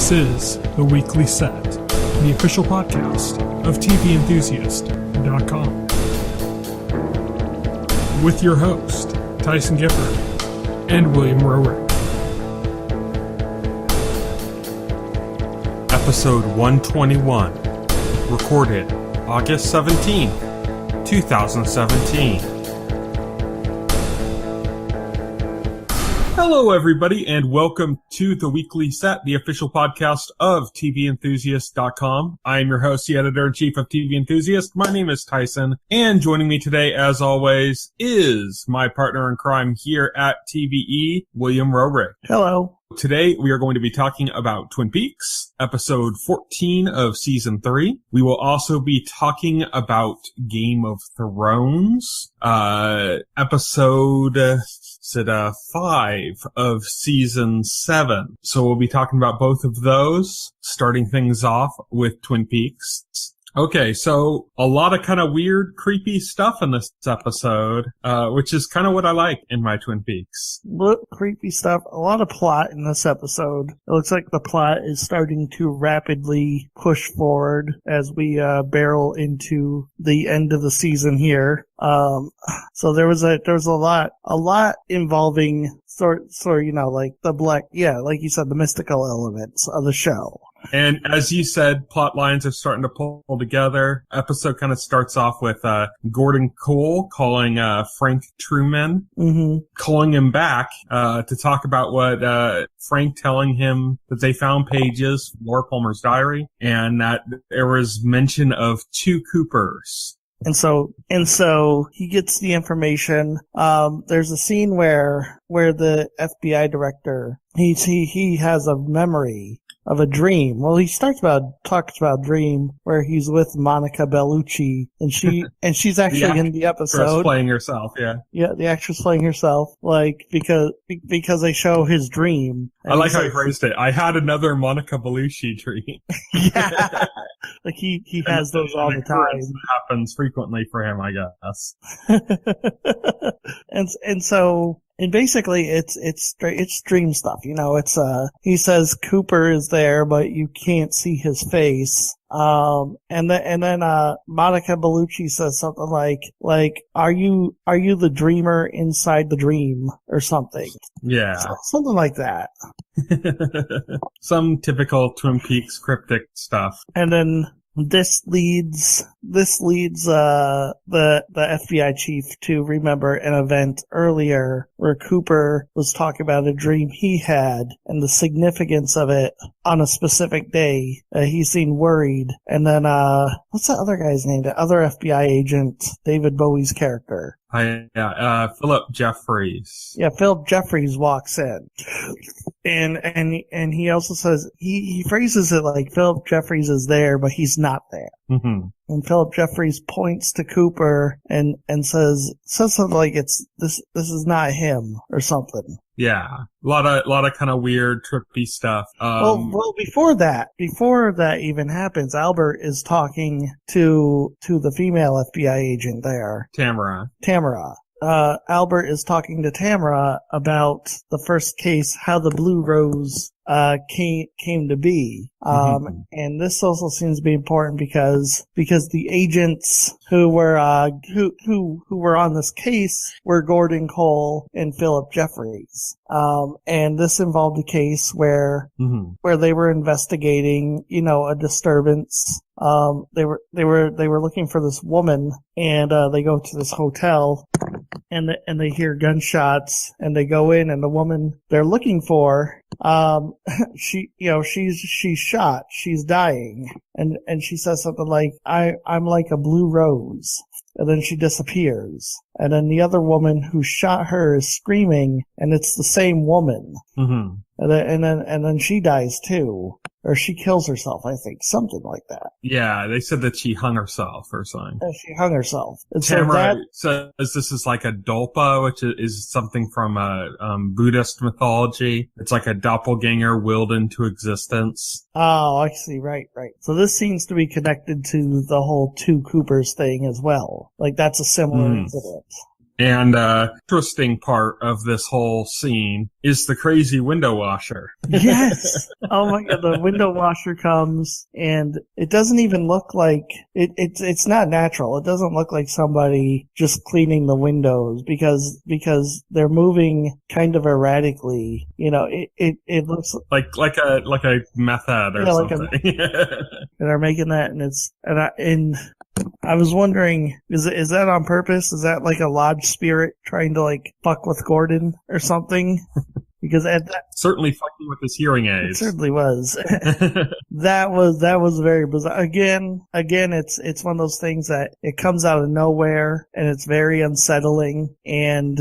This is The Weekly Set, the official podcast of TVEnthusiast.com. With your host, Tyson Gifford and William Rowrick. Episode 121, recorded August 17th, 2017. Hello, everybody, and welcome to The Weekly Set, the official podcast of TVEnthusiast.com. I am your host, the editor-in-chief of TV Enthusiast. My name is Tyson, and joining me today, as always, is my partner in crime here at TVE, William Rowrick. Hello. Today, we are going to be talking about Twin Peaks, episode 14 of season 3. We will also be talking about Game of Thrones, episode 5 of season 7. So we'll be talking about both of those, starting things off with Twin Peaks. Okay, so a lot of kind of weird, creepy stuff in this episode, which is kind of what I like in my Twin Peaks. Creepy stuff. A lot of plot in this episode. It looks like the plot is starting to rapidly push forward as we barrel into the end of the season here. So there was a lot involving sort like the like you said, the mystical elements of the show. And as you said, plot lines are starting to pull together. Episode kind of starts off with Gordon Cole calling Frank Truman, calling him back to talk about what Frank telling him that they found pages from Laura Palmer's diary and that there was mention of 2 Coopers. And so he gets the information. There's a scene where the FBI director, he has a memory of a dream. Well, he talks about a dream where he's with Monica Bellucci, and she's actually in the episode playing herself. Yeah, the actress playing herself, like because they show his dream. I like how he phrased it. I had another Monica Bellucci dream. Yeah, like he has those all the time. That happens frequently for him, I guess. And basically, it's dream stuff. You know, it's he says Cooper is there, but you can't see his face. And then Monica Bellucci says something like, are you the dreamer inside the dream or something? Yeah. Something like that. Some typical Twin Peaks cryptic stuff. And then this leads the FBI chief to remember an event earlier where Cooper was talking about a dream he had and the significance of it on a specific day. He seemed worried. And then, what's that other guy's name? The other FBI agent, David Bowie's character. Philip Jeffries. Yeah, Philip Jeffries walks in. And he also says, he phrases it like Philip Jeffries is there, but he's not there. Mm-hmm. And Philip Jeffries points to Cooper and says something like this is not him or something. Yeah. A lot of kind of weird, trippy stuff. Well, before that even happens, Albert is talking to the female FBI agent there. Tamara. Albert is talking to Tamara about the first case, how the Blue Rose came to be. And this also seems to be important because the agents who were on this case were Gordon Cole and Philip Jeffries. And this involved a case where they were investigating, a disturbance. They were looking for this woman, and they go to this hotel and they hear gunshots, and they go in, and the woman they're looking for, she's shot, she's dying, and she says something like, I'm like a blue rose. And then she disappears. And then the other woman who shot her is screaming, and it's the same woman. Mm-hmm. And then she dies too. Or she kills herself, I think. Something like that. Yeah, they said that she hung herself or something. She hung herself. And Tamara says this is like a dolpa, which is something from Buddhist mythology. It's like a doppelganger willed into existence. Oh, I see. Right. So this seems to be connected to the whole 2 Coopers thing as well. Like, that's a similar incident. And interesting part of this whole scene is the crazy window washer. Yes. Oh my god, the window washer comes and it doesn't even look like it's not natural. It doesn't look like somebody just cleaning the windows because they're moving kind of erratically. You know, it looks like a meth head or something. And they're making that, and I was wondering, is that on purpose? Is that like a lodge spirit trying to like fuck with Gordon or something? Because certainly fucking with his hearing aids. It certainly was. That was very bizarre. Again, it's one of those things that it comes out of nowhere and it's very unsettling and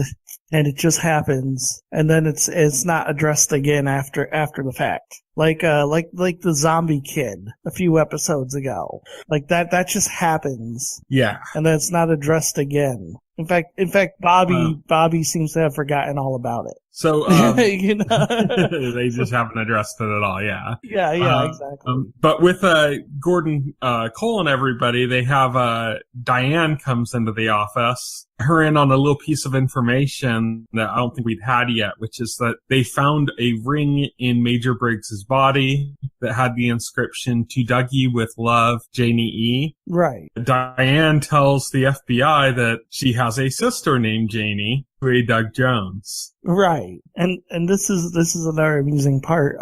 it just happens, and then it's not addressed again after the fact. Like the zombie kid a few episodes ago. Like that just happens. Yeah. And then it's not addressed again. In fact, Bobby seems to have forgotten all all about it. So, you know? they just haven't addressed it at all. Yeah. Yeah, exactly. But with, Gordon, Cole and everybody, they have, Diane comes into the office, her in on a little piece of information that I don't think we'd had yet, which is that they found a ring in Major Briggs's body that had the inscription, "To Dougie with love, Janie E." Right. Diane tells the FBI that she has a sister named Janie, who Doug Jones. Right. And this is another amusing part.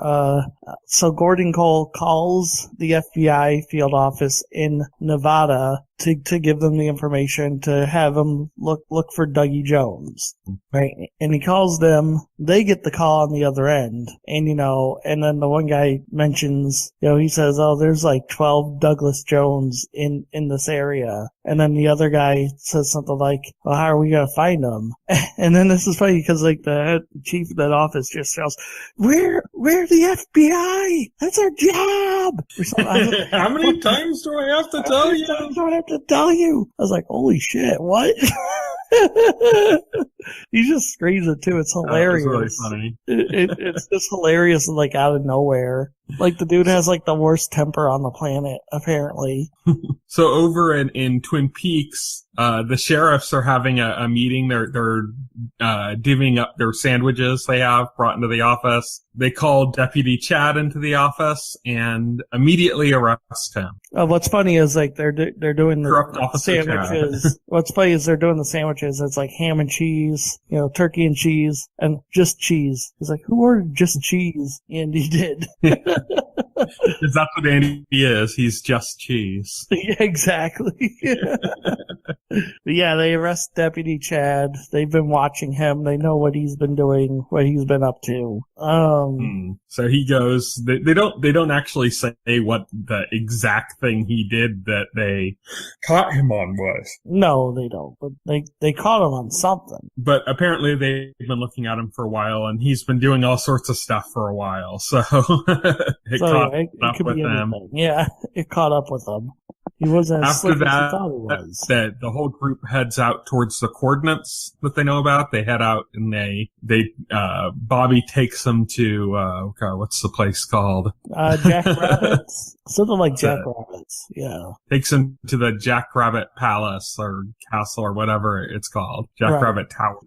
So Gordon Cole calls the FBI field office in Nevada to give them the information to have them look for Dougie Jones. Right. And he calls them, they get the call on the other end. And and then the one guy mentions, he says, "Oh, there's like 12 Douglas Jones in this area." And then the other guy says something like, "Well, how are we going to find them?" And then this is funny because like the chief of that office just yells, We're the FBI. That's our job. How many times do I have to tell you? I was like, holy shit, what? He just screams it too. It's hilarious. It's really funny. It's just hilarious and like out of nowhere. Like the dude has like the worst temper on the planet, apparently. So over in Twin Peaks, the sheriffs are having a meeting. They're divvying up their sandwiches they have brought into the office. They call Deputy Chad into the office and immediately arrest him. What's funny is like they're doing Corrupt the sandwiches. What's funny is they're doing the sandwiches. It's like ham and cheese, turkey and cheese, and just cheese. He's like, who ordered just cheese? And he did. Because that's what Andy is. He's just cheese. Yeah, exactly. Yeah, they arrest Deputy Chad. They've been watching him. They know what he's been doing, what he's been up to. So he goes, they don't actually say what the exact thing he did that they caught him on was. No, they don't. But they caught him on something. But apparently they've been looking at him for a while, and he's been doing all sorts of stuff for a while. So it caught up with them. Yeah, it caught up with them. He wasn't as slick as he thought he was. The whole group heads out towards the coordinates that they know about. They head out and Bobby takes them to, what's the place called? Jackrabbits? Something like Jackrabbits, yeah. Takes them to the Jackrabbit Palace or Castle or whatever it's called. Jackrabbit Tower,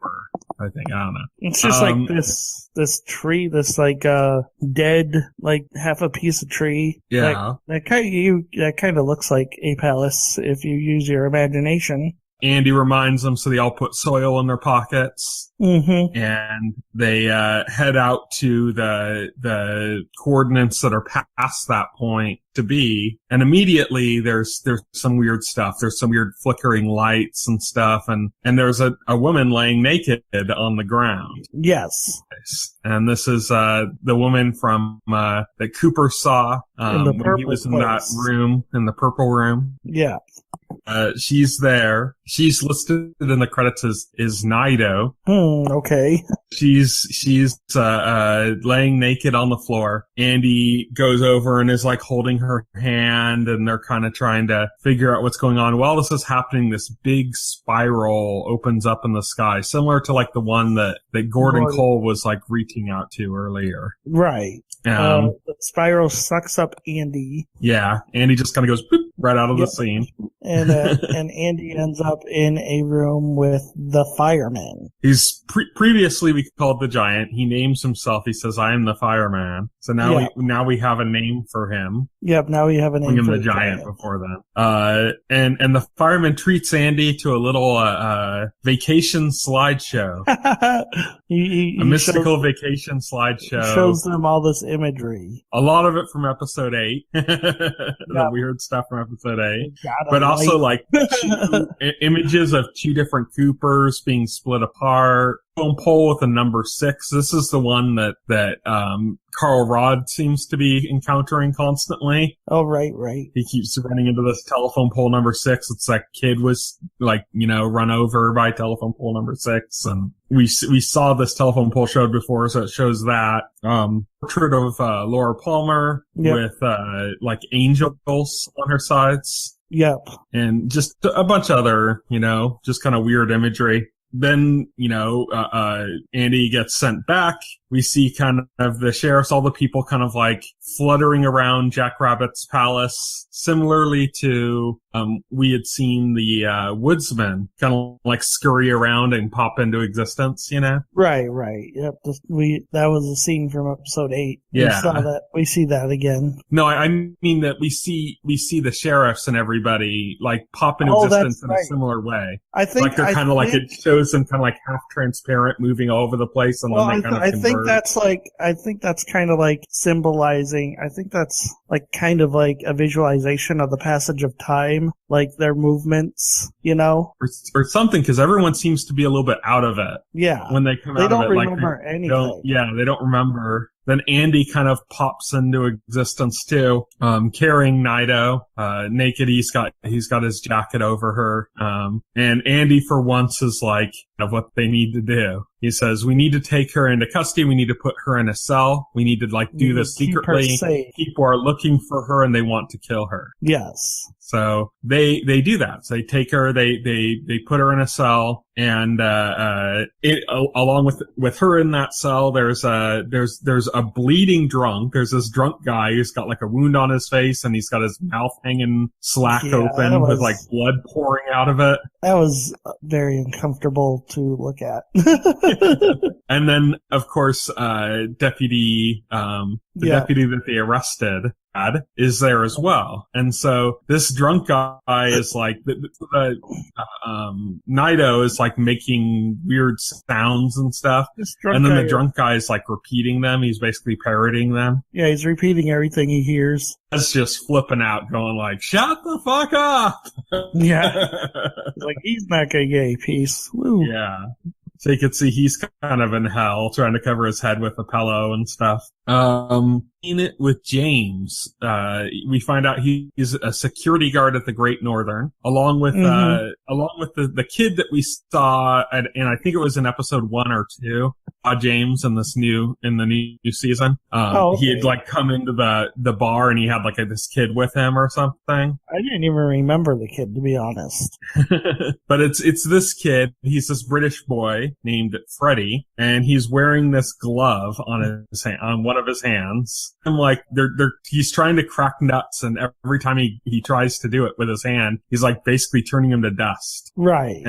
I think. I don't know. It's just like this tree, this like, dead, like half a piece of tree. Yeah. That kind of looks like a palace if you use your imagination. Andy reminds them, so they all put soil in their pockets. Mm-hmm. And they head out to the coordinates that are past that point to be. And immediately there's some weird stuff. There's some weird flickering lights and stuff. And there's a woman laying naked on the ground. Yes. And this is the woman from that Cooper saw when he was in that room, in the purple room. Yeah. She's there. She's listed in the credits as Nido. Okay. She's laying naked on the floor. Andy goes over and is like holding her hand, and they're kind of trying to figure out what's going on. While this is happening, this big spiral opens up in the sky, similar to like the one that Gordon Cole was like reaching out to earlier. Right. The spiral sucks up Andy. Yeah. Andy just kind of goes boop, right out of the scene. And Andy ends up in a room with the fireman. He's previously we called the Giant. He names himself. He says, "I am the fireman." So now we have a name for him. Yep. Now we have a name for the Giant before then. And the fireman treats Andy to a little vacation slideshow. A mystical vacation slideshow. Shows them all this imagery. A lot of it from episode 8. The weird stuff from episode 8. But also like images of 2 different Coopers being split apart. Pole with a number 6. This is the one that Carl Rod seems to be encountering constantly. Oh, right. He keeps running into this telephone pole number 6. It's like kid was run over by telephone pole number 6, and we saw this telephone pole showed before, so it shows that portrait of Laura Palmer with angels on her sides. Yep. And just a bunch of other, just kind of weird imagery. Then, Andy gets sent back. We see kind of the sheriffs, all the people kind of like fluttering around Jackrabbit's palace, similarly to, we had seen the, woodsman kind of like scurry around and pop into existence, Right. Yep. That was a scene from episode 8. Yeah. We see that again. No, I mean that we see the sheriffs and everybody like pop into existence in a similar way. I think like they're kind of like, it shows them kind of like half transparent moving all over the place, and then they kind of converge. I think that's kind of like symbolizing. I think that's like kind of like a visualization of the passage of time, like their movements, or something. Because everyone seems to be a little bit out of it. Yeah, when they come out of it, they don't remember anything. They don't remember. Then Andy kind of pops into existence too, carrying Nido, naked. He's got his jacket over her. And Andy for once is like, of what they need to do. He says, we need to take her into custody. We need to put her in a cell. We need to do this secretly. People are looking for her and they want to kill her. Yes. So they do that. So they take her, they put her in a cell, and along with her in that cell, there's a bleeding drunk. There's this drunk guy who's got like a wound on his face, and he's got his mouth hanging slack open with like blood pouring out of it. That was very uncomfortable to look at. And then, of course, deputy that they arrested is there as well. And so this drunk guy is like, Nido is like making weird sounds and stuff. And then the drunk guy is like repeating them. He's basically parodying them. Yeah, he's repeating everything he hears. That's just flipping out, going like, shut the fuck up! Yeah. Like, he's not gonna get a piece. Woo. Yeah. So you could see he's kind of in hell, trying to cover his head with a pillow and stuff. In it with James, we find out he's a security guard at the Great Northern, along with the kid that we saw, and I think it was in episode 1 or 2. James in the new season. He had like come into the bar and he had like this kid with him or something. I didn't even remember the kid, to be honest. But it's this kid. He's this British boy named Freddie, and he's wearing this glove on his hand, on one of his hands. And like he's trying to crack nuts, and every time he tries to do it with his hand, he's like basically turning him to dust. Right.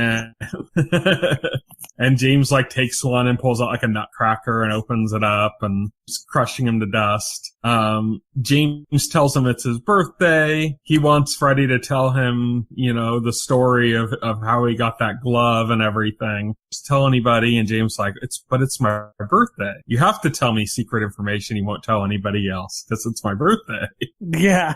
And James like takes one and pulls out like a nutcracker and opens it up and is crushing him to dust. James tells him it's his birthday. He wants Freddie to tell him, the story of how he got that glove and everything. Just tell anybody. And James like, it's my birthday. You have to tell me secret information you won't tell anybody else because it's my birthday. Yeah.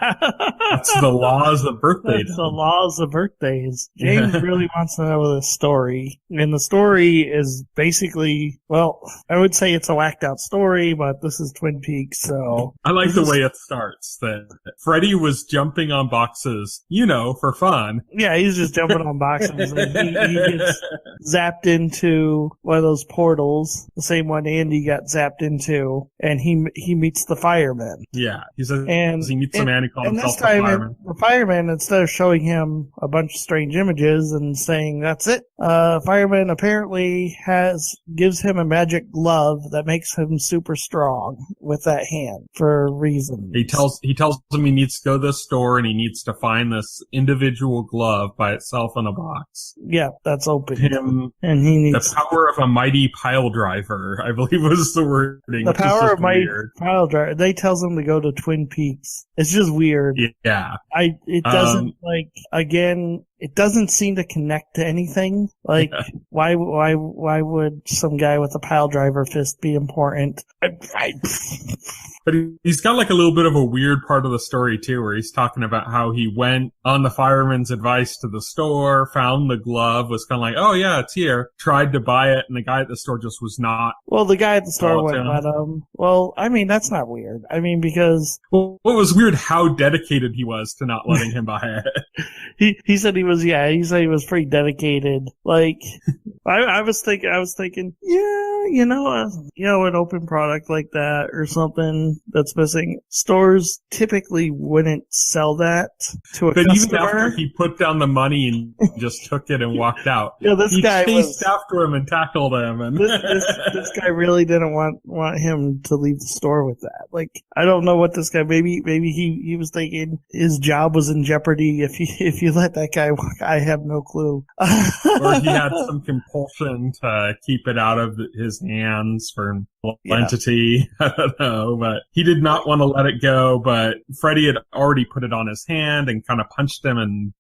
That's the laws of birthdays. That's the laws of birthdays. James really wants to know the story. And the story is basically, well, I would say it's a whacked out story, but this is Twin Peaks, so. I like the way it starts, that Freddie was jumping on boxes, for fun. Yeah, he's just jumping on boxes, and he gets zapped into one of those portals, the same one Andy got zapped into, and he meets the fireman. Yeah, he meets a man who calls himself the fireman. The fireman, instead of showing him a bunch of strange images and saying, that's it, fireman apparently gives him a magic glove that makes him super strong. wrong with that hand for reasons. He tells him he needs to go to the store and he needs to find this individual glove by itself in a box. Yeah, that's open. And he needs the power of a mighty pile driver, I believe was the wording. The power of mighty pile driver. They tells him to go to Twin Peaks. It's just weird. Yeah. It doesn't it doesn't seem to connect to anything. Like, why would some guy with a pile driver fist be important? But he's got like a little bit of a weird part of the story too, where he's talking about how he went on the fireman's advice to the store, found the glove, was kind of like, oh yeah, it's here, tried to buy it, and the guy at the store just was not. Well, the guy at the store wouldn't let him. Well, I mean, that's not weird. I mean, because... Well, it was weird how dedicated he was to not letting him buy it. He said he was pretty dedicated. Like, I was thinking, an open product like that or something that's missing. Stores typically wouldn't sell that to a customer. But even after he put down the money and just took it and walked out, this guy chased after him and tackled him. And this guy really didn't want him to leave the store with that. Like, I don't know what this guy. Maybe he was thinking his job was in jeopardy if you let that guy walk. I have no clue. Or he had some compulsion to keep it out of his hands for entity. I don't know, but he did not want to let it go. But Freddy had already put it on his hand and kind of punched him and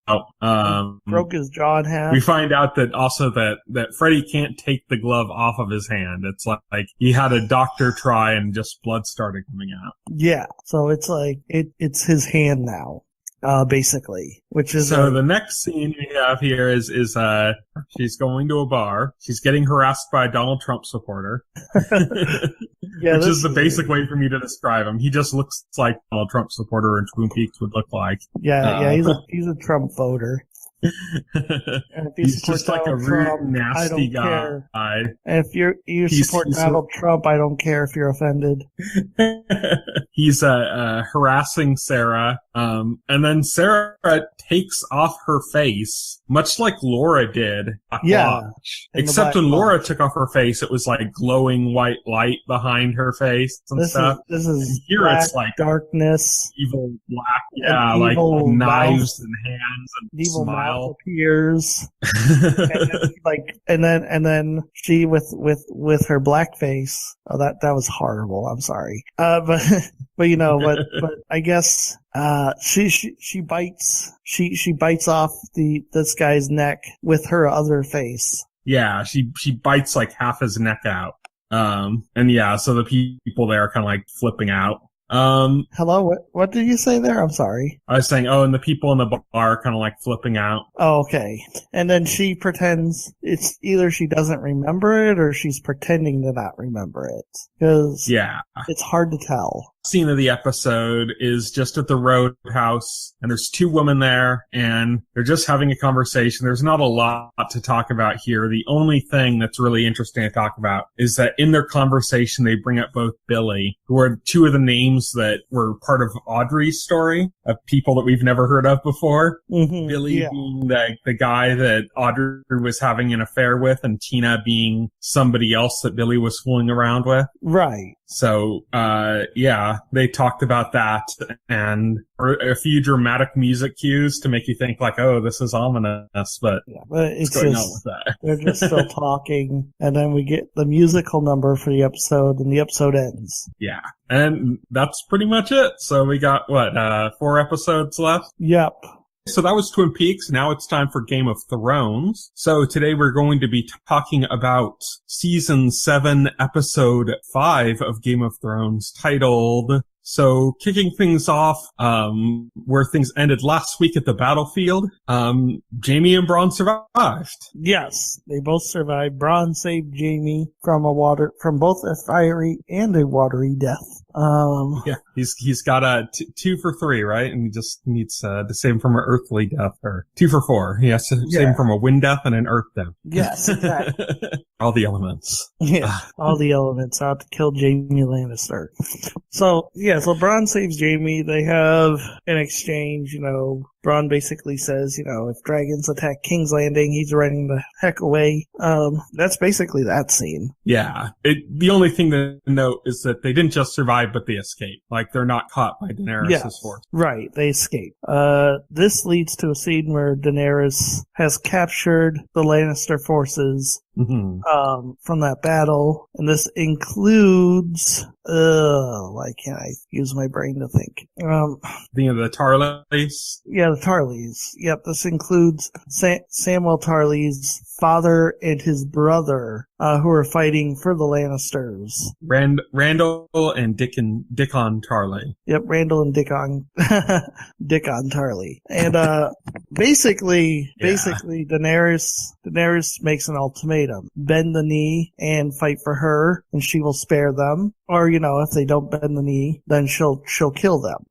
broke his jaw in half. We find out that Freddy can't take the glove off of his hand. It's like he had a doctor try and just blood started coming out. Yeah, so it's like it's his hand now. Basically, which is so. The next scene we have here is she's going to a bar. She's getting harassed by a Donald Trump supporter, which is the basic way for me to describe him. He just looks like Donald Trump supporter in Twin Peaks would look like. Yeah, he's a Trump voter. And if he's just like a rude, nasty guy. Care. And if you support Donald Trump, I don't care if you're offended. He's harassing Sarah, and then Sarah takes off her face, much like Laura did. Except when Laura took off her face, it was like glowing white light behind her face and stuff. This is here black it's like darkness, evil black, like knives and hands and evil smile appears, and then she with her black face. Oh, that was horrible. I'm sorry. But I guess she bites off this guy's neck with her other face. Yeah, she bites like half his neck out. And yeah, so the people there are kind of like flipping out. Hello, what did you say there? I'm sorry. I was saying, and the people in the bar are kind of like flipping out. Oh, okay. And then she pretends it's either she doesn't remember it or she's pretending to not remember it. Because it's hard to tell. Scene of the episode is just at the roadhouse, and there's two women there, and they're just having a conversation. There's not a lot to talk about here. The only thing that's really interesting to talk about is that in their conversation, they bring up both Billy, who are two of the names that were part of Audrey's story of people that we've never heard of before. Mm-hmm, Billy being the guy that Audrey was having an affair with, and Tina being somebody else that Billy was fooling around with. Right. So, they talked about that and a few dramatic music cues to make you think like, oh, this is ominous, but it's what's going on with that? They're just still talking, and then we get the musical number for the episode, and the episode ends. Yeah. And that's pretty much it. So we got, 4 episodes left? Yep. So that was Twin Peaks. Now it's time for Game of Thrones. So today we're going to be talking about Season 7, Episode 5 of Game of Thrones, titled... So kicking things off, where things ended last week at the battlefield, Jaime and Bronn survived. Yes, they both survived. Bronn saved Jaime from both a fiery and a watery death. He's got a 2 for 3, right? And he just needs to save him from an earthly death, or 2 for 4. He has to save him from a wind death and an earth death. Yes, exactly. All the elements. Yeah, all the elements out to kill Jaime Lannister. So Bronn saves Jaime. They have an exchange, Bronn basically says, if dragons attack King's Landing, he's running the heck away. That's basically that scene. Yeah. The only thing to note is that they didn't just survive, but they escaped. Like, they're not caught by Daenerys' force. Right, they escape. This leads to a scene where Daenerys has captured the Lannister forces from that battle, and this includes why can't I use my brain to think? The Tarleys? Yeah, the Tarleys. Yep, this includes Samuel Tarley's father and his brother, who are fighting for the Lannisters. Randall and Dickon Tarley. Yep, Randall and Dickon Tarley. And basically Daenerys makes an ultimatum: bend the knee and fight for her, and she will spare them. Or, if they don't bend the knee, then she'll kill them.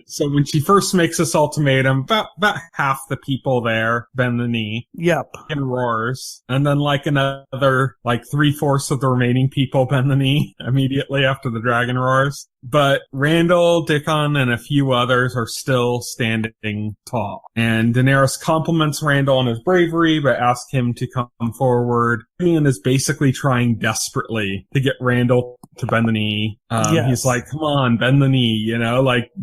So when she first makes this ultimatum, about half the people there bend the knee. Yep. And roars. And then another 3/4 of the remaining people bend the knee immediately after the dragon roars. But Randall, Dickon, and a few others are still standing tall. And Daenerys compliments Randall on his bravery, but asks him to come forward. Ian is basically trying desperately to get Randall to bend the knee. Yes. He's like, come on, bend the knee,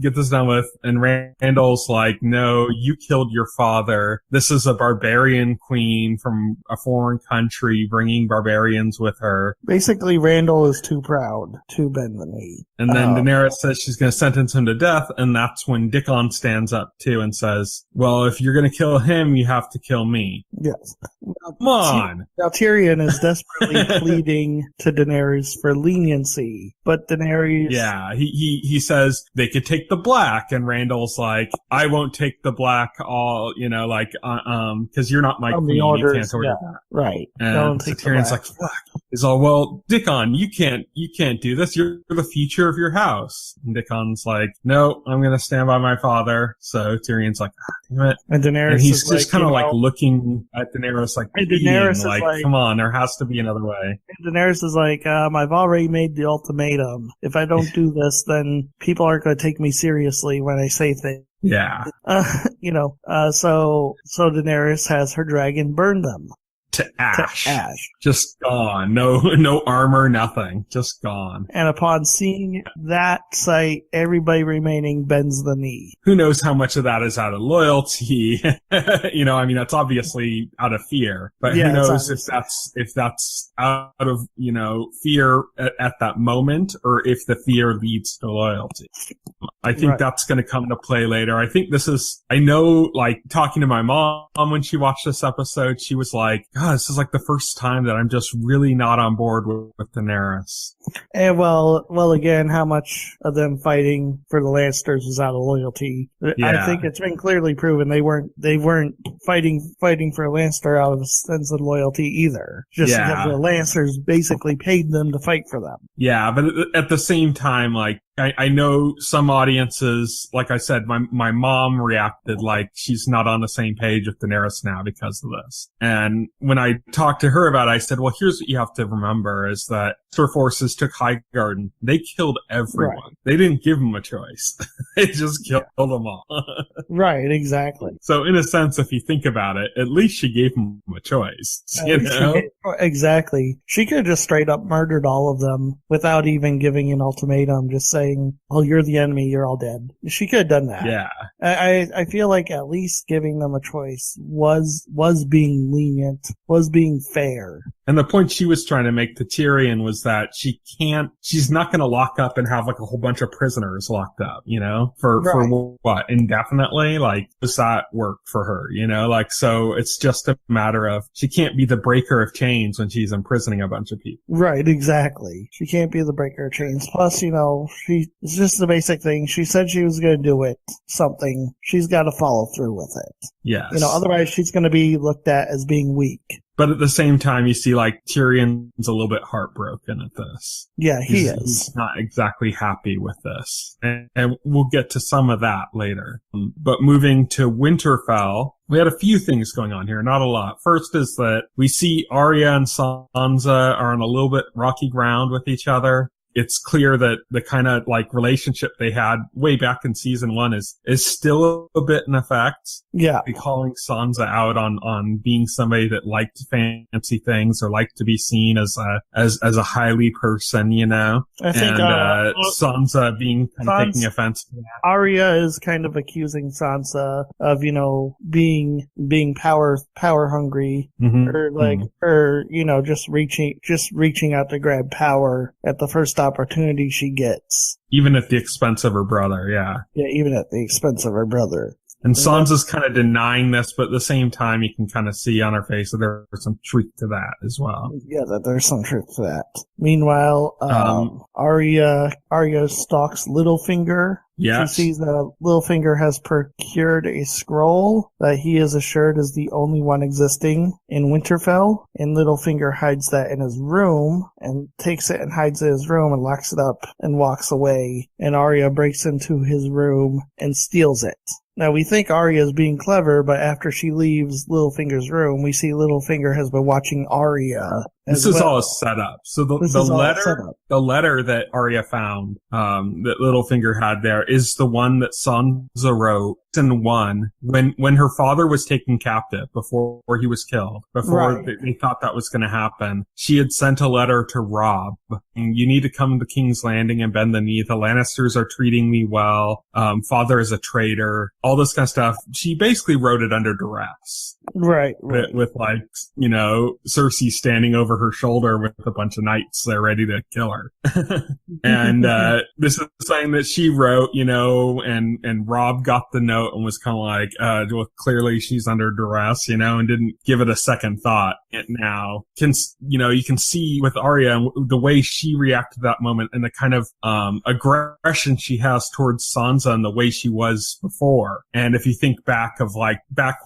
get this done with. And Randall's like, no, you killed your father. This is a barbarian queen from a foreign country bringing barbarians with her. Basically, Randall is too proud to bend the knee. And then Daenerys says she's going to sentence him to death, and that's when Dickon stands up too and says, well, if you're going to kill him, you have to kill me. Yes. Come on! Now Tyrion is desperately pleading to Daenerys for leniency, but Daenerys... Yeah, he says they could take the black, and Randall's like, I won't take the black all, because you're not my queen, you can't order that. Right. And so Tyrion's like, fuck. He's all, well, Dickon, you can't do this. You're the future of your house. And Dickon's like, no, I'm going to stand by my father. So Tyrion's like, damn it. And Daenerys and he's is just kind of looking at Daenerys Daenerys like, come on, there has to be another way. And Daenerys is like, I've already made the ultimatum. If I don't do this, then people aren't going to take me seriously when I say things. Yeah. So Daenerys has her dragon burn them. To ash. Just gone. No armor, nothing. Just gone. And upon seeing that sight, everybody remaining bends the knee. Who knows how much of that is out of loyalty? That's obviously out of fear. But who knows if that's out of, fear at that moment, or if the fear leads to loyalty. I think that's going to come to play later. I think talking to my mom when she watched this episode, she was like, God, this is the first time that I'm just really not on board with Daenerys. And well, again, how much of them fighting for the Lannisters was out of loyalty? Yeah. I think it's been clearly proven they weren't fighting for Lannister out of a sense of loyalty either. Just because the Lannisters basically paid them to fight for them. Yeah, but at the same time, I know some audiences, like I said, my mom reacted like she's not on the same page with Daenerys now because of this. And when I talked to her about it, I said, well, here's what you have to remember is that her forces took Highgarden. They killed everyone. Right. They didn't give them a choice. They just killed them all. Right, exactly. So in a sense, if you think about it, at least she gave them a choice. Exactly. She could have just straight up murdered all of them without even giving an ultimatum, just saying, oh, you're the enemy, you're all dead. She could have done that. Yeah. I feel like at least giving them a choice was being lenient, was being fair. And the point she was trying to make to Tyrion was that she's not going to lock up and have a whole bunch of prisoners locked up, for what, indefinitely? Does that work for her, so it's just a matter of she can't be the breaker of chains when she's imprisoning a bunch of people. Right, exactly. She can't be the breaker of chains. Plus, it's just the basic thing. She said she was going to do something. She's got to follow through with it. Yes. Otherwise she's going to be looked at as being weak. But at the same time, you see, Tyrion's a little bit heartbroken at this. Yeah, is. He's not exactly happy with this. And we'll get to some of that later. But moving to Winterfell, we had a few things going on here, not a lot. First is that we see Arya and Sansa are on a little bit rocky ground with each other. it's clear that the kind of like relationship they had way back in season 1 is still a bit in effect. Yeah. Calling Sansa out on being somebody that liked fancy things or liked to be seen as a highly person, you know. I think, Sansa being kind of taking offense to that. Arya is kind of accusing Sansa of, you know, being power hungry, or like, or, you know, just reaching out to grab power at the first opportunity she gets. Even at the expense of her brother, yeah. Yeah, even at the expense of her brother. And Sansa's kind of denying this, but at the same time, you can kind of see on her face that there's some truth to that as well. Yeah, that there's some truth to that. Meanwhile, Arya stalks Littlefinger. Yes. She sees that Littlefinger has procured a scroll that he is assured is the only one existing in Winterfell, and Littlefinger hides that in his room, and takes it and hides it in his room and locks it up and walks away, and Arya breaks into his room and steals it. Now, we think Arya is being clever, but after she leaves Littlefinger's room, we see Littlefinger has been watching Arya. This is all a setup. So the letter that Arya found, that Littlefinger had there is the one that Sansa wrote in 1 when her father was taken captive before he was killed, before they thought that was going to happen. She had sent a letter to Robb. You need to come to King's Landing and bend the knee. The Lannisters are treating me well. Father is a traitor. All this kind of stuff. She basically wrote it under duress. Right. With like, you know, Cersei standing over her shoulder with a bunch of knights there ready to kill her. And, this is something that she wrote, you know, and Robb got the note and was kind of like, well, clearly she's under duress, you know, and didn't give it a second thought. And now, you can see with Arya the way she reacted to that moment and the kind of, aggression she has towards Sansa and the way she was before. And if you think back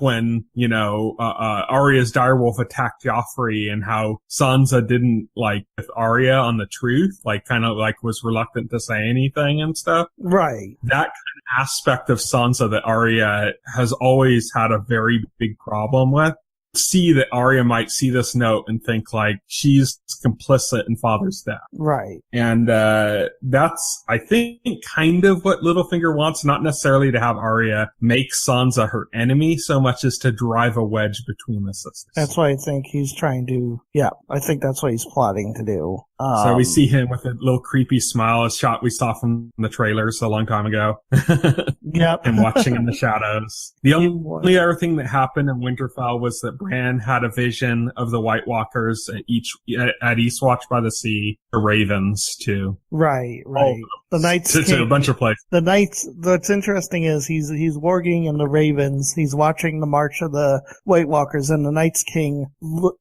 when, you know, Arya's direwolf attacked Joffrey and how Sansa didn't like with Arya on the truth, like kind of like was reluctant to say anything and stuff. Right. That kind of aspect of Sansa that Arya has always had a very big problem with. See that Arya might see this note and think like she's complicit in father's death. Right. And that's, I think, kind of what Littlefinger wants, not necessarily to have Arya make Sansa her enemy so much as to drive a wedge between the sisters. That's what I think he's trying to, I think that's what he's plotting to do. So we see him with a little creepy smile, a shot we saw from the trailers a long time ago. Yep. And watching in the shadows. The only other thing that happened in Winterfell was that Bran had a vision of the White Walkers at Eastwatch by the Sea, the Ravens too. Right. The Knights. It's a bunch of places. The Knights. What's interesting is he's warging in the Ravens. He's watching the march of the White Walkers, and the Night's King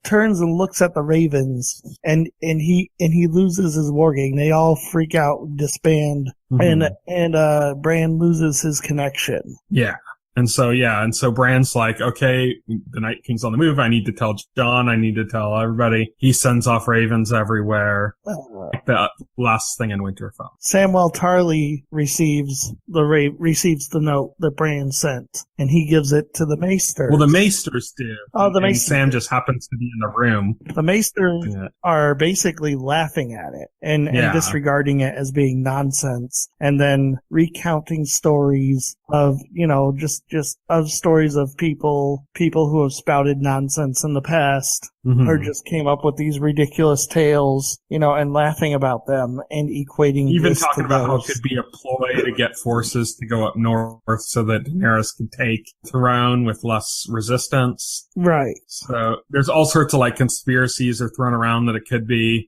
turns and looks at the Ravens, and he loses his warging. They all freak out, disband, and Bran loses his connection. Yeah. And so Bran's like, okay, the Night King's on the move. I need to tell Jon. I need to tell everybody. He sends off ravens everywhere. Like the last thing in Winterfell. Samwell Tarly receives the note that Bran sent, and he gives it to the Maesters. Well, the Maesters do. Oh, the Maesters. Sam just happens to be in the room. The Maesters are basically laughing at it and disregarding it as being nonsense, and then recounting stories of, just of stories of people who have spouted nonsense in the past, or just came up with these ridiculous tales, and laughing about them and equating even talking about how it could be a ploy to get forces to go up north so that Daenerys can take the throne with less resistance. Right. So there's all sorts of like conspiracies are thrown around that it could be.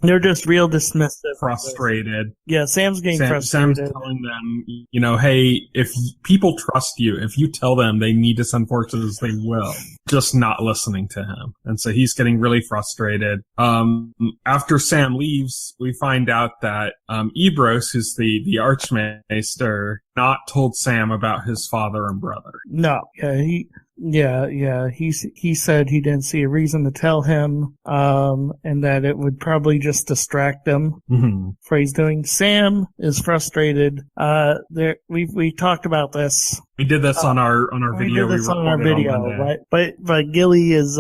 They're just real dismissive. Frustrated. Yeah, Sam's getting frustrated. Sam's telling them, hey, if people trust you, if you tell them they need to send forces, they will. Just not listening to him. And so he's getting really frustrated. After Sam leaves, we find out that Ebrose, who's the Archmaester, not told Sam about his father and brother. No. He said he didn't see a reason to tell him, and that it would probably just distract him. For he's doing. Sam is frustrated. We talked about this. We did this on our video. We did this on our video, right? But Gilly is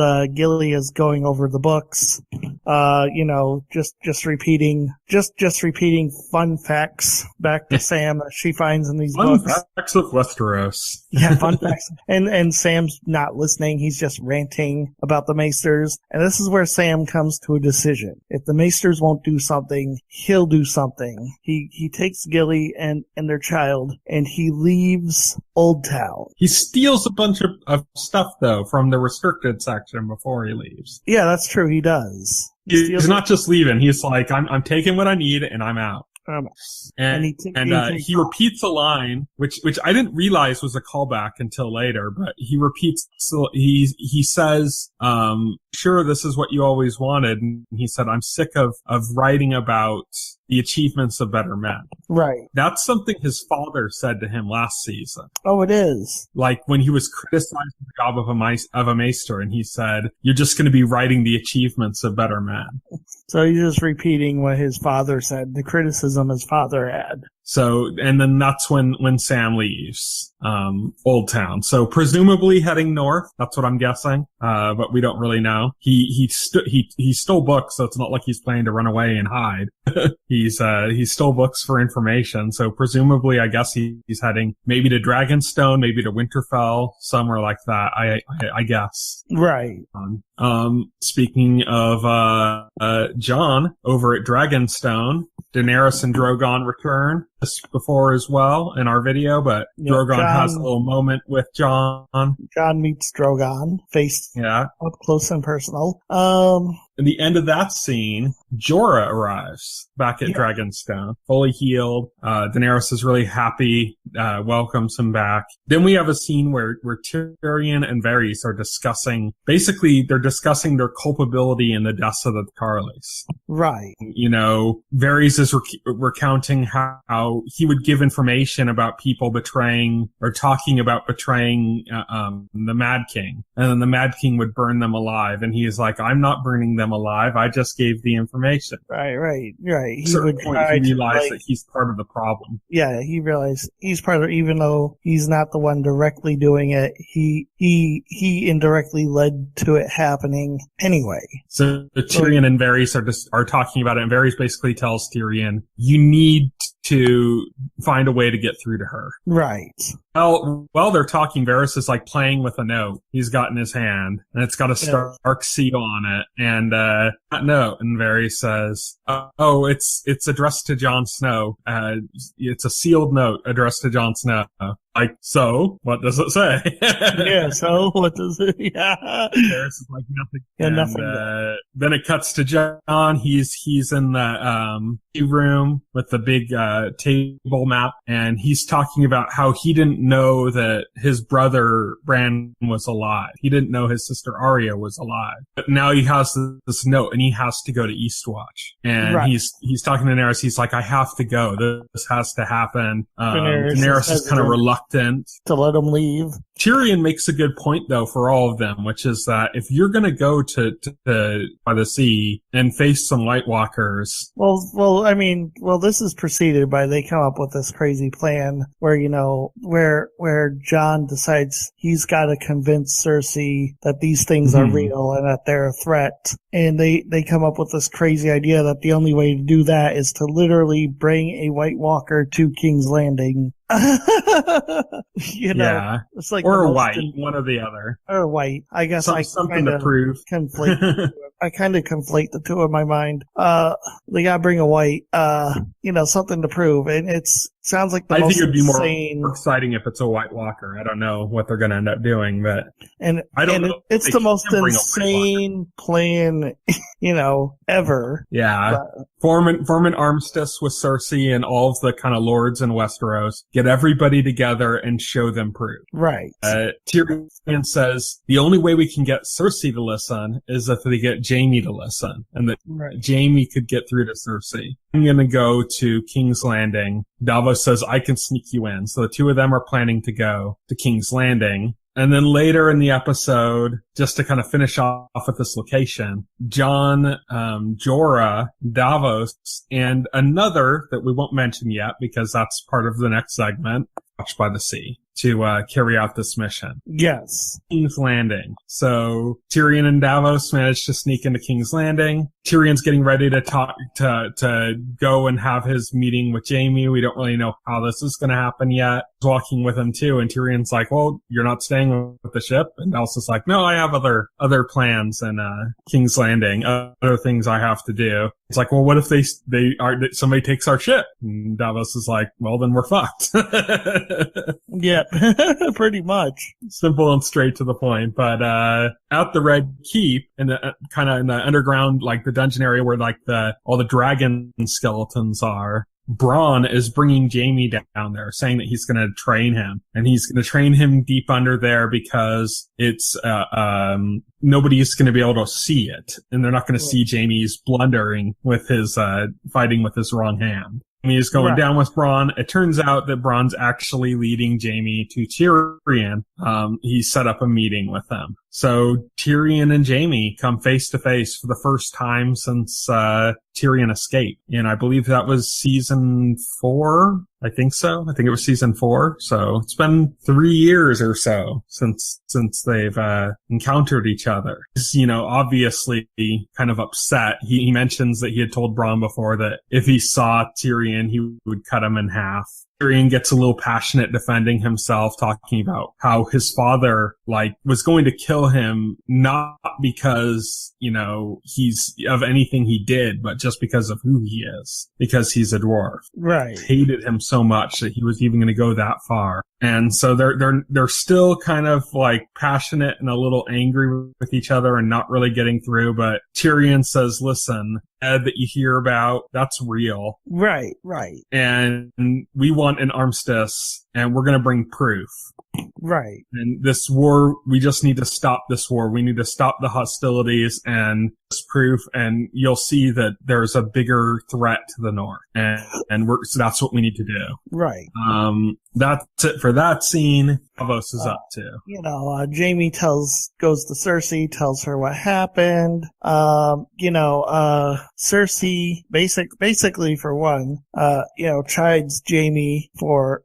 going over the books, just repeating fun facts back to Sam that she finds in these fun books. Facts of Westeros. Yeah, fun facts. And Sam's not listening. He's just ranting about the Maesters. And this is where Sam comes to a decision. If the Maesters won't do something, he'll do something. He takes Gilly and their child, and he leaves Old Town. He steals a bunch of stuff, though, from the restricted section before he leaves. Yeah, that's true. He does. He's not just leaving. He's like, I'm taking what I need, and I'm out. And he repeats a line, which I didn't realize was a callback until later, but he repeats, he says, sure, this is what you always wanted. And he said, I'm sick of writing about the achievements of better men. Right. That's something his father said to him last season. Oh, it is. Like when he was criticizing the job of a maester, and he said, you're just going to be writing the achievements of better men. So he's just repeating what his father said, the criticism his father had. So, and then that's when Sam leaves, Old Town. So presumably heading north. That's what I'm guessing. But we don't really know. He stole books, so it's not like he's planning to run away and hide. He stole books for information. So presumably, I guess he's heading maybe to Dragonstone, maybe to Winterfell, somewhere like that. I guess. Right. Speaking of, Jon over at Dragonstone, Daenerys and Drogon return before as well in our video, but yeah, Drogon has a little moment with Jon. Jon meets Drogon, up close and personal. At the end of that scene, Jorah arrives back at Dragonstone, fully healed. Daenerys is really happy, welcomes him back. Then we have a scene where Tyrion and Varys are discussing their culpability in the deaths of the Tarlys. Right. Varys is recounting how he would give information about people betraying or talking about betraying the Mad King, and then the Mad King would burn them alive, and he is like, I'm not burning them alive, I just gave the information. Right. He would realize that he's part of the problem. Yeah, he realized he's part of, even though he's not the one directly doing it, he indirectly led to it happening anyway. So Tyrion and Varys are talking about it, and Varys basically tells Tyrion, you need to find a way to get through to her. Right. Well, while they're talking, Varys is like playing with a note he's got in his hand, and it's got a Stark seal on it, and that note, and Varys says, oh, it's addressed to Jon Snow. It's a sealed note addressed to Jon Snow. Like, so, what does it say? Yeah, so, what does it, Varys is like, nothing. Yeah, and, nothing. Then it cuts to Jon. He's in the, room with the big, table map, and he's talking about how he didn't know that his brother, Bran, was alive. He didn't know his sister Arya was alive. But now he has this note, and he has to go to Eastwatch. And he's talking to Daenerys. He's like, I have to go. This has to happen. Daenerys is kind of reluctant to let him leave. Tyrion makes a good point, though, for all of them, which is that if you're going to go to by the sea and face some White Walkers, this is preceded by they come up with this crazy plan where Jon decides he's got to convince Cersei that these things are real and that they're a threat, and they come up with this crazy idea that the only way to do that is to literally bring a White Walker to King's Landing. It's like or a white, one or the other, or white. I guess something to prove. I kind of conflate the two in my mind. They gotta bring a white, something to prove, and sounds like I think it'd be more exciting if it's a White Walker. I don't know what they're going to end up doing, but it's the most insane plan, ever. Yeah. Form an armistice with Cersei and all of the kind of lords in Westeros. Get everybody together and show them proof. Right. Tyrion says the only way we can get Cersei to listen is if they get Jaime to listen, and that Jaime could get through to Cersei. I'm going to go to King's Landing. Davos says, I can sneak you in. So the two of them are planning to go to King's Landing. And then later in the episode, just to kind of finish off at this location, Jon, Jorah, Davos, and another that we won't mention yet because that's part of the next segment, Watch by the Sea. to carry out this mission. Yes. King's Landing. So Tyrion and Davos managed to sneak into King's Landing. Tyrion's getting ready to talk to go and have his meeting with Jaime. We don't really know how this is going to happen yet. He's walking with him too, and Tyrion's like, "Well, you're not staying with the ship." And Elsa's like, "No, I have other plans in King's Landing, other things I have to do." It's like, "Well, what if somebody takes our ship?" And Davos is like, "Well, then we're fucked." Yep, pretty much. Simple and straight to the point. But at the Red Keep, in the kind of in the underground, like the dungeon area where like all the dragon skeletons are, Bronn is bringing Jaime down there, saying that he's going to train him, and he's going to train him deep under there because it's nobody's going to be able to see it, and they're not going to see Jaime's blundering with his fighting with his wrong hand. Jaime is going down with Bronn. It turns out that Bronn's actually leading Jaime to Tyrion. He set up a meeting with them. So Tyrion and Jaime come face to face for the first time since Tyrion escaped. And I believe that was season 4. I think so. I think it was season 4. So it's been 3 years or so since they've encountered each other. He's, obviously kind of upset. He mentions that he had told Bronn before that if he saw Tyrion, he would cut him in half. Tyrion gets a little passionate defending himself, talking about how his father, was going to kill him, not because, he's of anything he did, but just because of who he is, because he's a dwarf. Right. Hated him so much that he was even going to go that far. And so they're still kind of passionate and a little angry with each other and not really getting through. But Tyrion says, "Listen, Ed that you hear about, that's real. Right. And we want an armistice, and we're going to bring proof. Right. And this war, we just need to stop this war. We need to stop the hostilities and this proof, and you'll see that there's a bigger threat to the north. And so that's what we need to do." Right. That's it for that scene. Davos is up to. Jaime goes to Cersei, tells her what happened. Cersei basically for one, chides Jaime for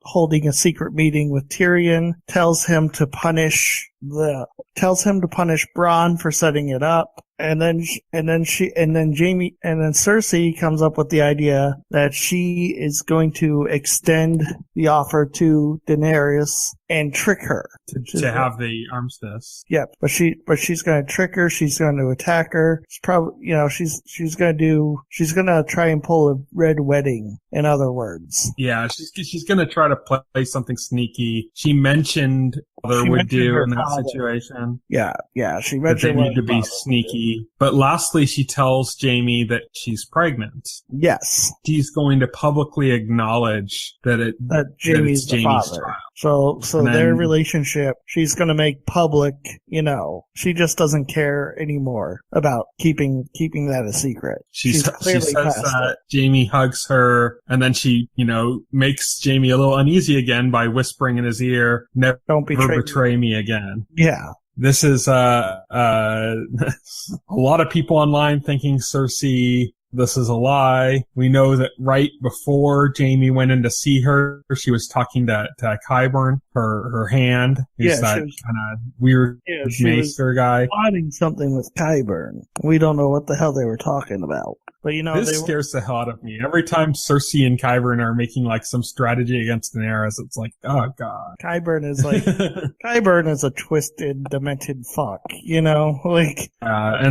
holding a secret meeting with Tyrion, tells him to punish Bronn for setting it up. And then Cersei comes up with the idea that she is going to extend the offer to Daenerys and trick her to have the armistice. Yeah, but she's going to trick her. She's going to attack her. She's probably, she's going to try and pull a red wedding. In other words, yeah, she's going to try to play something sneaky. She mentioned mother would do in that situation. Yeah, she mentioned that they need to be sneaky. But lastly, she tells Jaime that she's pregnant. Yes, she's going to publicly acknowledge that Jaime's the father. Child. So their relationship, she's going to make public. She just doesn't care anymore about keeping that a secret. She says that Jaime hugs her, and then she, makes Jaime a little uneasy again by whispering in his ear, "Never betray me again." Yeah. This is a lot of people online thinking Cersei, this is a lie. We know that right before Jaime went in to see her, she was talking to Qyburn, her hand. He's that kind of weird maester guy. Plotting something with Qyburn. We don't know what the hell they were talking about. But this scares the hell out of me. Every time Cersei and Qyburn are making some strategy against Daenerys, it's like, oh god. Qyburn is Qyburn is a twisted, demented fuck, and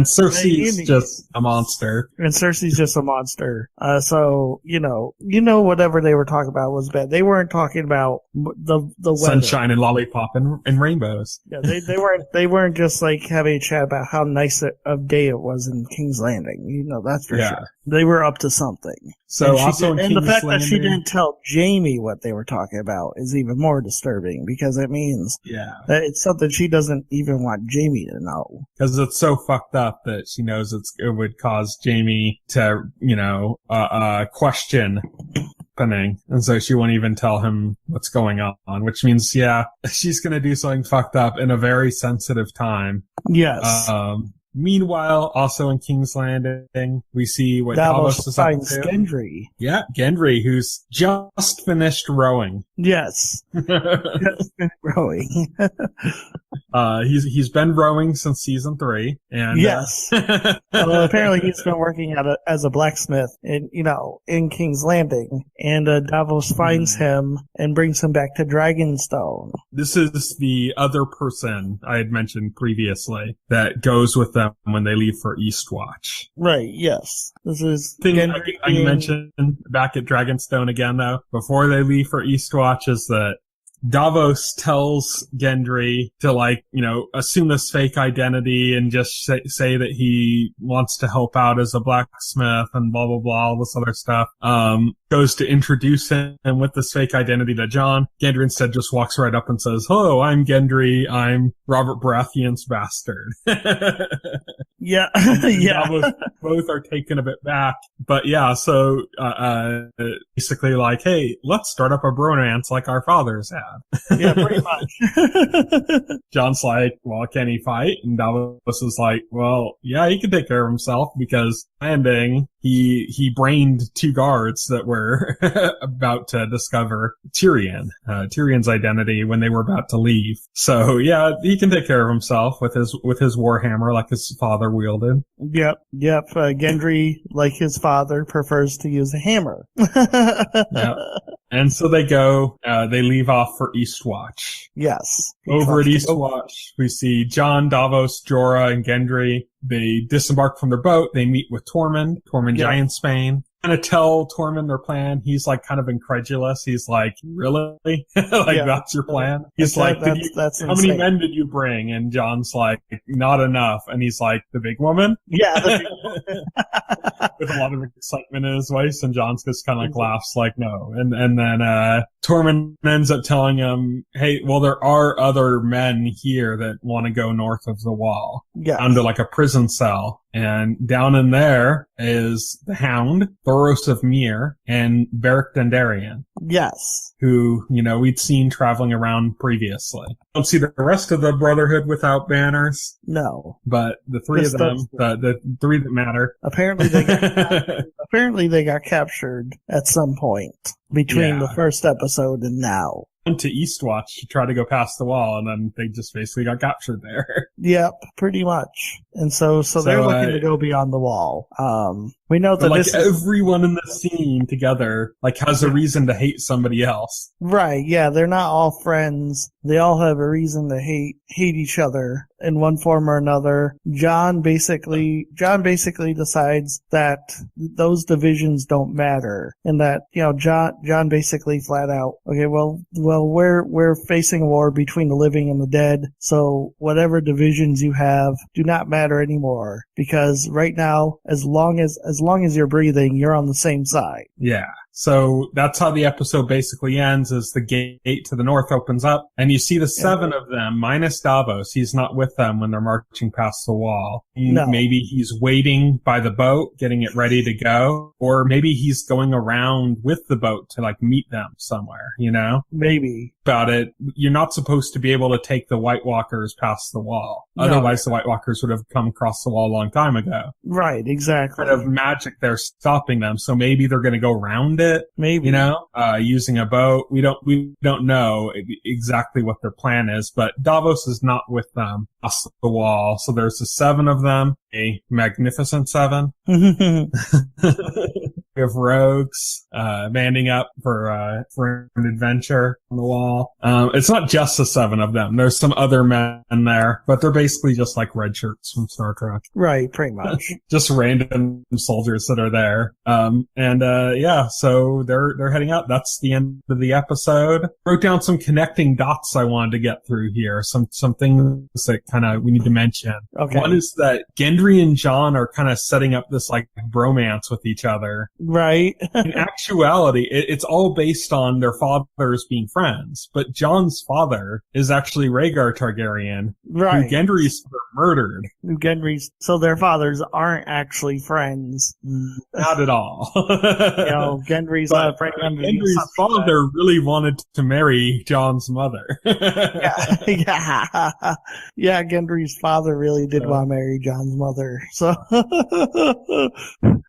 Cersei is just a monster. And Cersei's just a monster. So whatever they were talking about was bad. They weren't talking about the weather. Sunshine and lollipop and rainbows. Yeah, they weren't just having a chat about how nice a day it was in King's Landing. That's for sure. They were up to something. So and the fact that she didn't tell Jaime what they were talking about is even more disturbing, because it means that it's something she doesn't even want Jaime to know. Because it's so fucked up that she knows it would cause Jaime to, question happening, and so she won't even tell him what's going on, which means she's going to do something fucked up in a very sensitive time. Yes. Meanwhile, also in King's Landing, we see what Davos is up to. Gendry. Yeah, Gendry, who's just finished rowing. Yes. Just finished rowing. He's been rowing since season 3, and yes. Well, apparently he's been working as a blacksmith in King's Landing, and Davos finds him and brings him back to Dragonstone. This is the other person I had mentioned previously that goes with them when they leave for Eastwatch. Right. Yes. This is thing I mentioned back at Dragonstone again, though, before they leave for Eastwatch, is that Davos tells Gendry to assume this fake identity and just say that he wants to help out as a blacksmith and blah, blah, blah, all this other stuff. Goes to introduce him with this fake identity to Jon. Gendry instead just walks right up and says, "Hello, I'm Gendry. I'm Robert Baratheon's bastard." Yeah. Yeah. Both are taken a bit back. But yeah, so, basically hey, let's start up a bromance like our fathers had. Yeah, pretty much. Jon's like, well, can he fight? And Davos is like, well, yeah, he can take care of himself because landing, he brained 2 guards that were about to discover Tyrion's identity when they were about to leave. So yeah, he can take care of himself with his warhammer like his father wielded. Yep. Gendry, like his father, prefers to use a hammer. Yep. And so they leave off for Eastwatch. Yes. Over at Eastwatch, we see Jon, Davos, Jorah, and Gendry. They disembark from their boat. They meet with Tormund Giantsbane. Kind of tell Tormund their plan. He's kind of incredulous. He's like, really? That's your plan? He's how many men did you bring? And Jon's like, not enough. And he's like, the big woman? Yeah, the big woman. With a lot of excitement in his voice, and Jon just kind of laughs like, no. And then Tormund ends up telling him, hey, well, there are other men here that want to go north of the wall. Yeah. Under a prison cell. And down in there is the Hound, Thoros of Myr, and Beric Dondarrion. Yes. Who, we'd seen traveling around previously. Don't see the rest of the Brotherhood without banners. No. But the 3 of them, the 3 that matter. Apparently they got captured at some point between the first episode and now. Went to Eastwatch to try to go past the wall, and then they just basically got captured there. Yep, pretty much. And so they're looking to go beyond the wall. We know that everyone in the scene together has a reason to hate somebody else. Right, yeah, they're not all friends. They all have a reason to hate each other in one form or another. Jon basically decides that those divisions don't matter, and that Jon basically flat out, okay, well we're facing a war between the living and the dead, so whatever divisions you have do not matter anymore, because right now, as long as you're breathing, you're on the same side. Yeah. So that's how the episode basically ends, is the gate to the north opens up, and you see the 7 of them, minus Davos. He's not with them when they're marching past the wall. No. Maybe he's waiting by the boat, getting it ready to go, or maybe he's going around with the boat to meet them somewhere, Maybe. About it, you're not supposed to be able to take the White Walkers past the wall. No. Otherwise, the White Walkers would have come across the wall a long time ago. Right, exactly. Kind of magic there stopping them, so maybe they're going to go around it. Maybe. Using a boat. We don't know exactly what their plan is, but Davos is not with them across the wall. So there's the 7 of them, a magnificent 7. We have rogues, banding up for an adventure on the wall. It's not just the 7 of them. There's some other men there, but they're basically just like red shirts from Star Trek. Right, pretty much. Just random soldiers that are there. So they're heading out. That's the end of the episode. Wrote down some connecting dots I wanted to get through here. Some things that we need to mention. Okay. One is that Gendry and Jon are kind of setting up this bromance with each other. Right. In actuality, it's all based on their fathers being friends. But Jon's father is actually Rhaegar Targaryen, Right. who Gendry's murdered. So their fathers aren't actually friends. Not at all. Gendry's father really wanted to marry Jon's mother. Yeah, Gendry's father really did want to marry Jon's mother. So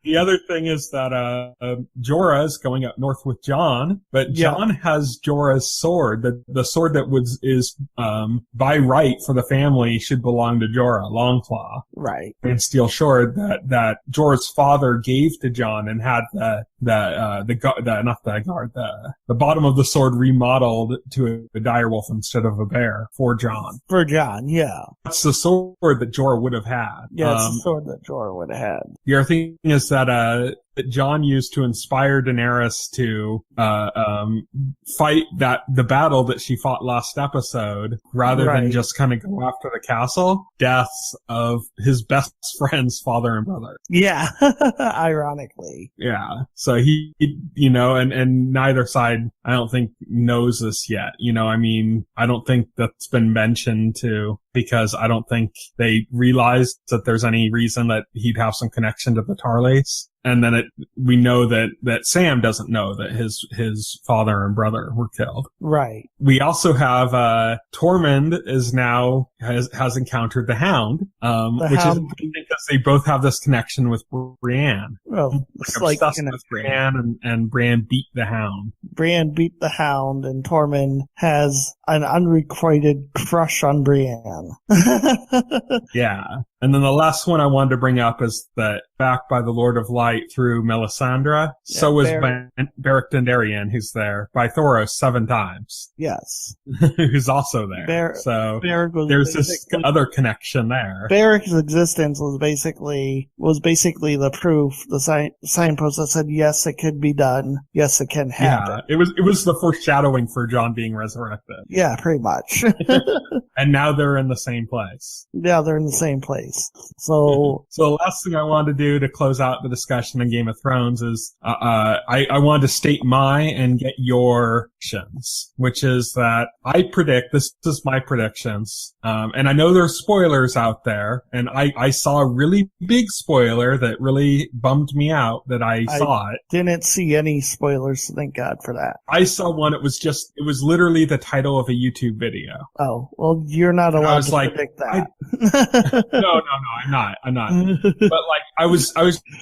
the other thing is that Jorah is going up north with Jon, but Jon has Jorah's sword. The sword that is by right for the family should belong to Jorah, Longclaw. Right. And steel sword that Jorah's father gave to Jon and had the bottom of the sword remodeled to a direwolf instead of a bear for Jon. For Jon, yeah. That's the sword that Jorah would have had. Yeah, it's the sword that Jorah would have had. The other thing is that Jon used to inspire Daenerys to fight the battle that she fought last episode, rather than just kind of go after the castle. Deaths of his best friend's father and brother. Yeah, ironically. Yeah, so he and neither side, I don't think, knows this yet. I don't think that's been mentioned because I don't think they realized that there's any reason that he'd have some connection to the Tarlace. And then we know that Sam doesn't know that his father and brother were killed. Right. We also have Tormund has encountered the Hound, which is because they both have this connection with Brienne. Well, obsessed with Brienne, and Brienne beat the Hound. Brienne beat the Hound, and Tormund has an unrequited crush on Brienne. Yeah. And then the last one I wanted to bring up is that back by the Lord of Light through Melisandre, so was Beric Dondarrion, who's there, by Thoros 7 times. Yes. Who's also there. There's this other connection there. Beric's existence was basically the proof, the signpost that said, yes, it could be done. Yes, it can happen. Yeah, it was the foreshadowing for Jon being resurrected. Yeah, pretty much. And now they're in the same place. Yeah, they're in the same place. So the last thing I wanted to do to close out the discussion on Game of Thrones is I wanted to state my and get your predictions, which is that I predict, this is my predictions, and I know there's spoilers out there, and I saw a really big spoiler that really bummed me out that I saw it. Didn't see any spoilers, thank God for that. I saw one, it was literally the title of a YouTube video. Oh, well, you're not allowed to predict that. No, I'm not. But I was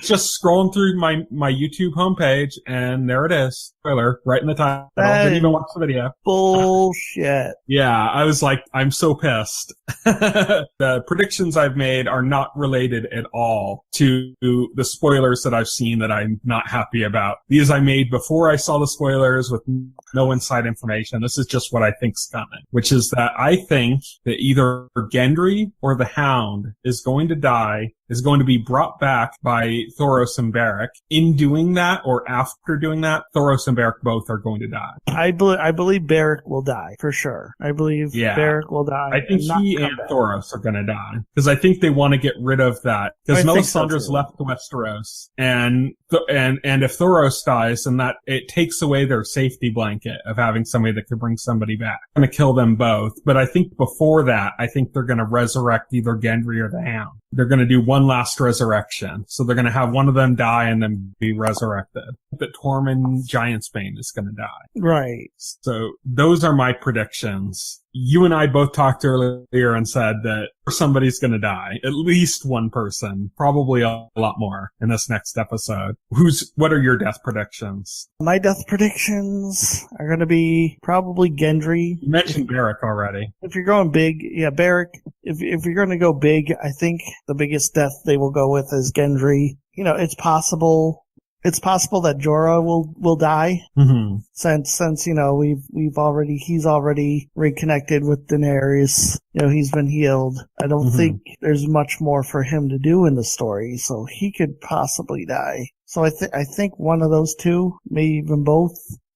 just scrolling through my YouTube homepage, and there it is. Spoiler, right in the title. Didn't even watch the video. Bullshit. Yeah, I was like, I'm so pissed. The predictions I've made are not related at all to the spoilers that I've seen that I'm not happy about. These I made before I saw the spoilers with no inside information. This is just what I think's coming, which is that I think that either Gendry or the Hound is going to die, is going to be brought back by Thoros and Beric. In doing that, or after doing that, Thoros and Beric both are going to die. I believe Beric will die, for sure. I believe Beric will die. I think he and Thoros are going to die. Because I think they want to get rid of that. Because Melisandre's left Westeros. And if Thoros dies, then that, it takes away their safety blanket of having somebody that could bring somebody back. I'm going to kill them both. But I think before that, I think they're going to resurrect either Gendry or the Hound. They're going to do one last resurrection. So they're going to have one of them die and then be resurrected. That Tormund Giantsbane is going to die. Right. So those are my predictions. You and I both talked earlier and said that somebody's going to die. At least one person. Probably a lot more in this next episode. What are your death predictions? My death predictions are going to be probably Gendry. You mentioned Beric already. If you're going big, yeah, Beric. If you're going to go big, I think the biggest death they will go with is Gendry. You know, it's possible that Jorah will die. Mm-hmm. Since you know he's already reconnected with Daenerys. You know, he's been healed. I don't think there's much more for him to do in the story, so he could possibly die. So I think one of those two, maybe even both,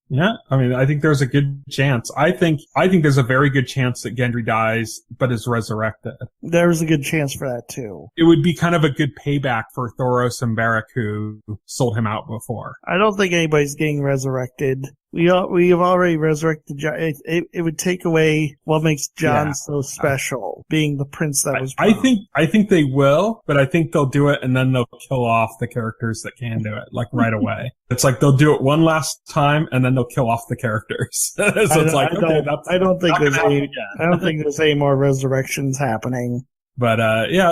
Yeah, I mean, I think there's a good chance. I think there's a very good chance that Gendry dies, but is resurrected. There's a good chance for that, too. It would be kind of a good payback for Thoros and Beric, who sold him out before. I don't think anybody's getting resurrected. We have already resurrected Jon. It would take away what makes Jon so special, being the prince that was born. I think they will, but I think they'll do it and then they'll kill off the characters that can do it, like right away. It's like they'll do it one last time and then they'll kill off the characters. So I don't think there's any more resurrections happening. But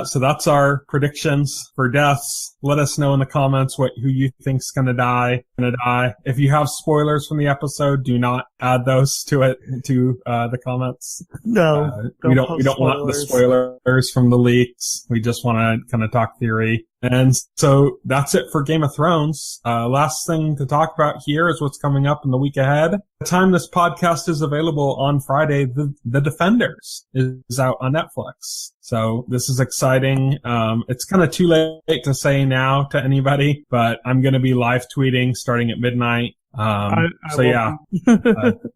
so that's our predictions for deaths. Let us know in the comments who you think's gonna die. If you have spoilers from the episode, do not add those to the comments. No, we don't want the spoilers from the leaks. We just want to kind of talk theory. And so that's it for Game of Thrones. Last thing to talk about here is what's coming up in the week ahead. The time this podcast is available on Friday, The Defenders is out on Netflix. So this is exciting. It's kind of too late to say now to anybody, but I'm going to be live tweeting starting at midnight. I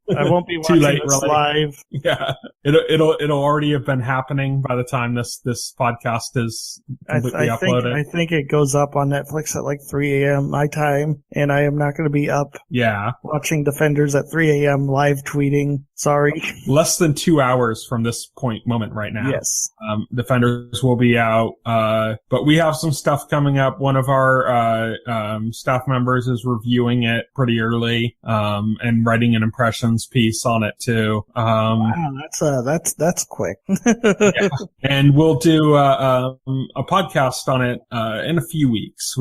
won't be watching this live. Yeah, it'll already have been happening by the time this podcast is completely uploaded. I think it goes up on Netflix at like 3 a.m. my time, and I am not going to be up. Yeah, watching Defenders at 3 a.m. live tweeting. Sorry. Less than 2 hours from this moment right now. Yes. Defenders will be out, but we have some stuff coming up. One of our staff members is reviewing it pretty early, and writing an impressions piece on it too. Wow, that's quick. Yeah. And we'll do a podcast on it in a few weeks.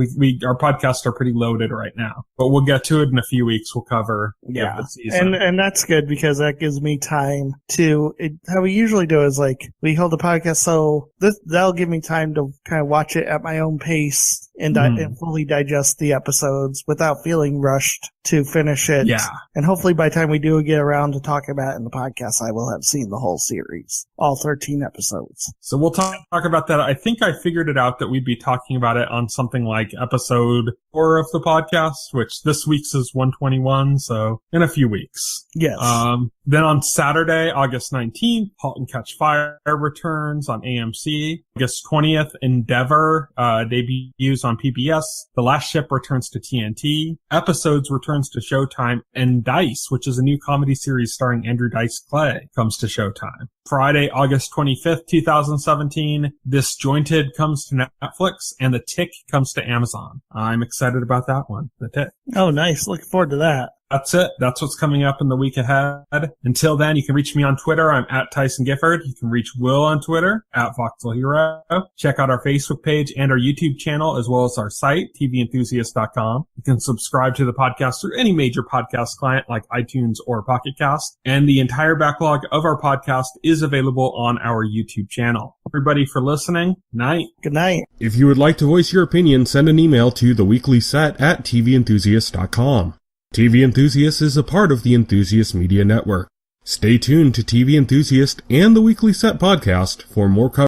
Our podcasts are pretty loaded right now, but we'll get to it in a few weeks. We'll cover the season. And that's good because that gives me time to. How we usually do is like we hold the podcast, so that'll give me time to kind of watch it at my own pace and fully digest the episodes without feeling rushed to finish it. Yeah. And hopefully by the time we do get around to talking about it in the podcast, I will have seen the whole series, all 13 episodes. So we'll talk about that. I think I figured it out that we'd be talking about it on something like episode 4 of the podcast, which this week's is 121. So in a few weeks. Yes. Then on Saturday, August 19th, Halt and Catch Fire returns on AMC. August 20th, Endeavor debuts on PBS. The Last Ship returns to TNT. Episodes returns to Showtime. And Dice, which is a new comedy series starring Andrew Dice Clay, comes to Showtime. Friday, August 25th, 2017, Disjointed comes to Netflix, and The Tick comes to Amazon. I'm excited about that one, The Tick. Oh, nice. Looking forward to that. That's it. That's what's coming up in the week ahead. Until then, you can reach me on Twitter. I'm at Tyson Gifford. You can reach Will on Twitter at Voxel Hero. Check out our Facebook page and our YouTube channel, as well as our site, TVEnthusiast.com. You can subscribe to the podcast through any major podcast client like iTunes or Pocket Cast. And the entire backlog of our podcast is available on our YouTube channel. Everybody for listening. Night. Good night. If you would like to voice your opinion, send an email to theweeklyset@TVEnthusiast.com. TV Enthusiast is a part of the Enthusiast Media Network. Stay tuned to TV Enthusiast and the Weekly Set podcast for more coverage